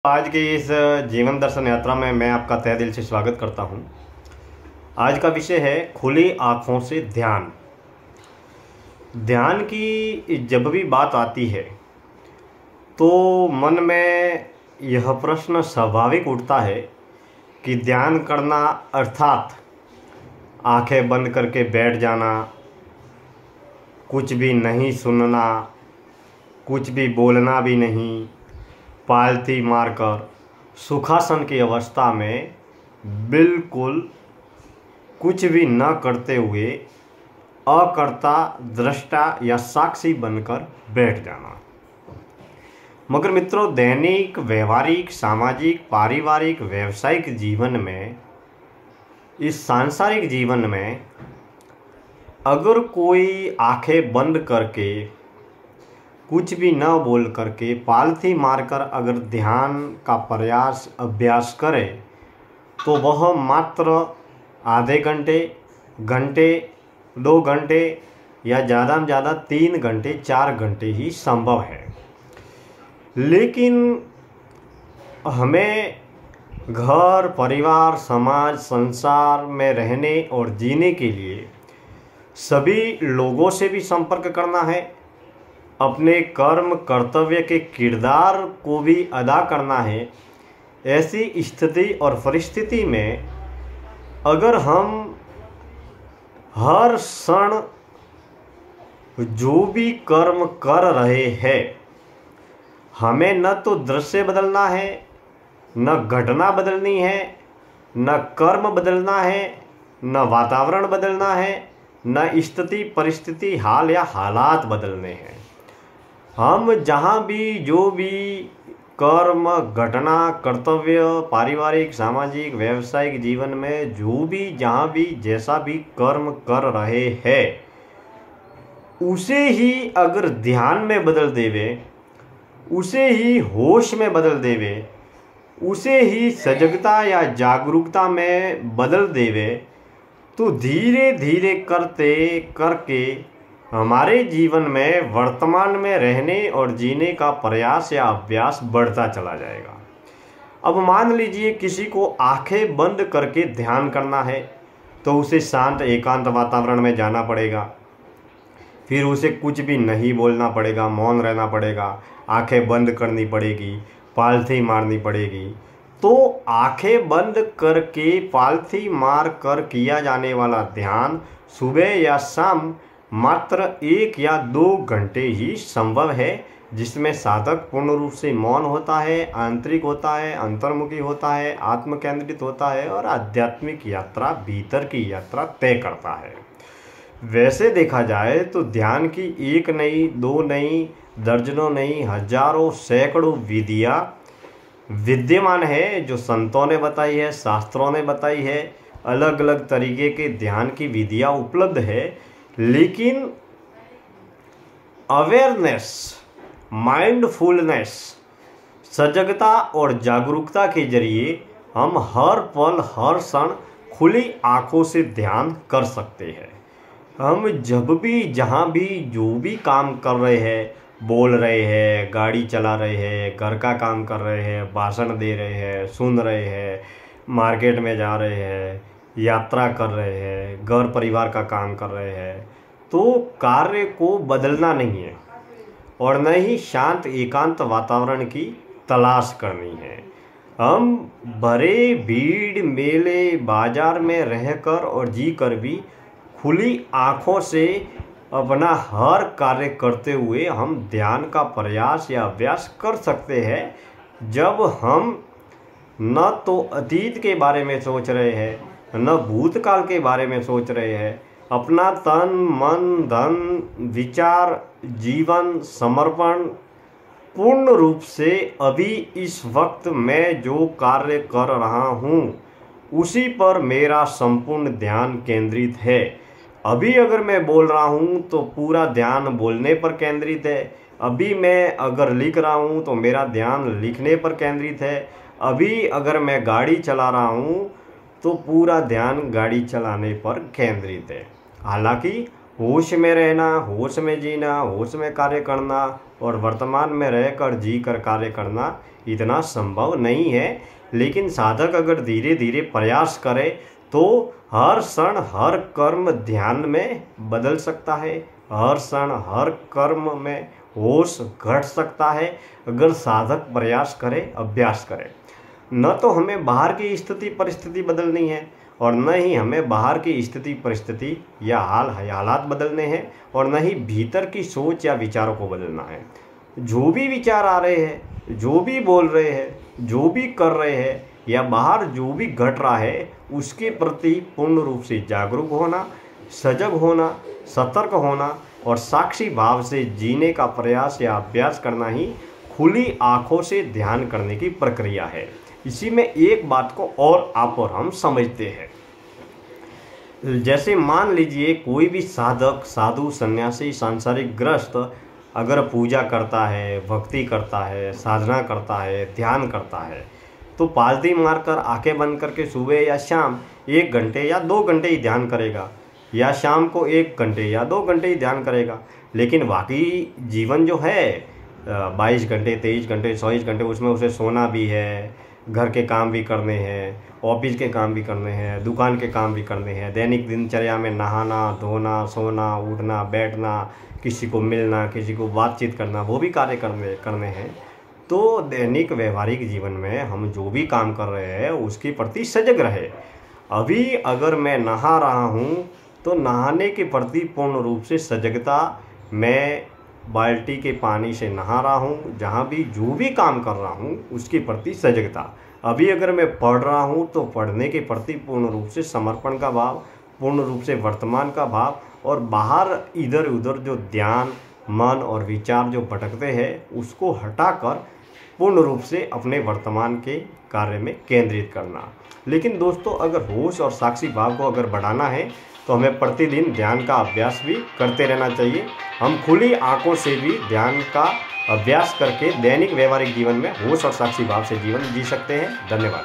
आज के इस जीवन दर्शन यात्रा में मैं आपका तहे दिल से स्वागत करता हूं। आज का विषय है खुली आँखों से ध्यान। ध्यान की जब भी बात आती है तो मन में यह प्रश्न स्वाभाविक उठता है कि ध्यान करना अर्थात आंखें बंद करके बैठ जाना, कुछ भी नहीं सुनना, कुछ भी बोलना भी नहीं, पालथी मारकर सुखासन की अवस्था में बिल्कुल कुछ भी न करते हुए अकर्ता दृष्टा या साक्षी बनकर बैठ जाना। मगर मित्रों, दैनिक व्यवहारिक सामाजिक पारिवारिक व्यवसायिक जीवन में, इस सांसारिक जीवन में अगर कोई आंखें बंद करके कुछ भी न बोल करके पालथी मारकर अगर ध्यान का प्रयास अभ्यास करे तो वह मात्र आधे घंटे, 2 घंटे या ज़्यादा से ज़्यादा 3 घंटे 4 घंटे ही संभव है। लेकिन हमें घर परिवार समाज संसार में रहने और जीने के लिए सभी लोगों से भी संपर्क करना है, अपने कर्म कर्तव्य के किरदार को भी अदा करना है। ऐसी स्थिति और परिस्थिति में अगर हम हर क्षण जो भी कर्म कर रहे हैं, हमें न तो दृश्य बदलना है, न घटना बदलनी है, न कर्म बदलना है, न वातावरण बदलना है, न स्थिति परिस्थिति हाल या हालात बदलने हैं। हम जहाँ भी जो भी कर्म घटना कर्तव्य पारिवारिक सामाजिक व्यावसायिक जीवन में जो भी जहाँ भी जैसा भी कर्म कर रहे हैं, उसे ही अगर ध्यान में बदल देवे, उसे ही होश में बदल देवे, उसे ही सजगता या जागरूकता में बदल देवे, तो धीरे धीरे करते करके हमारे जीवन में वर्तमान में रहने और जीने का प्रयास या अभ्यास बढ़ता चला जाएगा। अब मान लीजिए किसी को आंखें बंद करके ध्यान करना है तो उसे शांत एकांत वातावरण में जाना पड़ेगा, फिर उसे कुछ भी नहीं बोलना पड़ेगा, मौन रहना पड़ेगा, आंखें बंद करनी पड़ेगी, पालथी मारनी पड़ेगी। तो आंखें बंद करके पालथी मार कर किया जाने वाला ध्यान सुबह या शाम मात्र 1 या 2 घंटे ही संभव है, जिसमें साधक पूर्ण रूप से मौन होता है, आंतरिक होता है, अंतर्मुखी होता है, आत्म केंद्रित होता है और आध्यात्मिक यात्रा भीतर की यात्रा तय करता है। वैसे देखा जाए तो ध्यान की 1 नहीं 2 नहीं दर्जनों नहीं हजारों सैकड़ों विधियाँ विद्यमान है, जो संतों ने बताई है, शास्त्रों ने बताई है। अलग अलग तरीके के ध्यान की विधियाँ उपलब्ध है, लेकिन अवेयरनेस, माइंडफुलनेस, सजगता और जागरूकता के जरिए हम हर पल हर क्षण खुली आंखों से ध्यान कर सकते हैं। हम जब भी जहाँ भी जो भी काम कर रहे हैं, बोल रहे हैं, गाड़ी चला रहे हैं, घर का काम कर रहे हैं, भाषण दे रहे हैं, सुन रहे हैं, मार्केट में जा रहे हैं, यात्रा कर रहे हैं, घर परिवार का काम कर रहे हैं, तो कार्य को बदलना नहीं है और न ही शांत एकांत वातावरण की तलाश करनी है। हम भरे भीड़ मेले बाजार में रहकर और जी कर भी खुली आँखों से अपना हर कार्य करते हुए हम ध्यान का प्रयास या अभ्यास कर सकते हैं, जब हम न तो अतीत के बारे में सोच रहे हैं, न भूतकाल के बारे में सोच रहे हैं। अपना तन मन धन विचार जीवन समर्पण पूर्ण रूप से अभी इस वक्त मैं जो कार्य कर रहा हूँ उसी पर मेरा संपूर्ण ध्यान केंद्रित है। अभी अगर मैं बोल रहा हूँ तो पूरा ध्यान बोलने पर केंद्रित है। अभी मैं अगर लिख रहा हूँ तो मेरा ध्यान लिखने पर केंद्रित है। अभी अगर मैं गाड़ी चला रहा हूँ तो पूरा ध्यान गाड़ी चलाने पर केंद्रित है। हालांकि होश में रहना, होश में जीना, होश में कार्य करना और वर्तमान में रहकर जी कर कार्य करना, इतना संभव नहीं है। लेकिन साधक अगर धीरे धीरे प्रयास करे तो हर क्षण हर कर्म ध्यान में बदल सकता है, हर क्षण हर कर्म में होश घट सकता है अगर साधक प्रयास करे, अभ्यास करे। न तो हमें बाहर की स्थिति परिस्थिति बदलनी है और न ही हमें बाहर की स्थिति परिस्थिति या हालात बदलने हैं और न ही भीतर की सोच या विचारों को बदलना है। जो भी विचार आ रहे हैं, जो भी बोल रहे हैं, जो भी कर रहे हैं या बाहर जो भी घट रहा है उसके प्रति पूर्ण रूप से जागरूक होना, सजग होना, सतर्क होना और साक्षी भाव से जीने का प्रयास या अभ्यास करना ही खुली आंखों से ध्यान करने की प्रक्रिया है। इसी में एक बात को और आप और हम समझते हैं। जैसे मान लीजिए कोई भी साधक, साधु, सन्यासी, सांसारिक ग्रस्त अगर पूजा करता है, भक्ति करता है, साधना करता है, ध्यान करता है तो पालती मारकर आंखें बंद करके सुबह या शाम 1 घंटे या 2 घंटे ही ध्यान करेगा या शाम को 1 घंटे या 2 घंटे ही ध्यान करेगा। लेकिन बाकी जीवन जो है 22 घंटे, 23 घंटे, 24 घंटे, उसमें उसे सोना भी है, घर के काम भी करने हैं, ऑफिस के काम भी करने हैं, दुकान के काम भी करने हैं, दैनिक दिनचर्या में नहाना, धोना, सोना, उठना, बैठना, किसी को मिलना, किसी को बातचीत करना, वो भी कार्य करने हैं। तो दैनिक व्यवहारिक जीवन में हम जो भी काम कर रहे हैं उसके प्रति सजग रहे। अभी अगर मैं नहा रहा हूँ तो नहाने के प्रति पूर्ण रूप से सजगता, मैं बाल्टी के पानी से नहा रहा हूँ, जहाँ भी जो भी काम कर रहा हूँ उसके प्रति सजगता। अभी अगर मैं पढ़ रहा हूँ तो पढ़ने के प्रति पूर्ण रूप से समर्पण का भाव, पूर्ण रूप से वर्तमान का भाव और बाहर इधर उधर जो ध्यान, मन और विचार जो भटकते हैं उसको हटाकर पूर्ण रूप से अपने वर्तमान के कार्य में केंद्रित करना। लेकिन दोस्तों अगर होश और साक्षी भाव को अगर बढ़ाना है तो हमें प्रतिदिन ध्यान का अभ्यास भी करते रहना चाहिए। हम खुली आंखों से भी ध्यान का अभ्यास करके दैनिक व्यवहारिक जीवन में होश और साक्षी भाव से जीवन जी सकते हैं। धन्यवाद।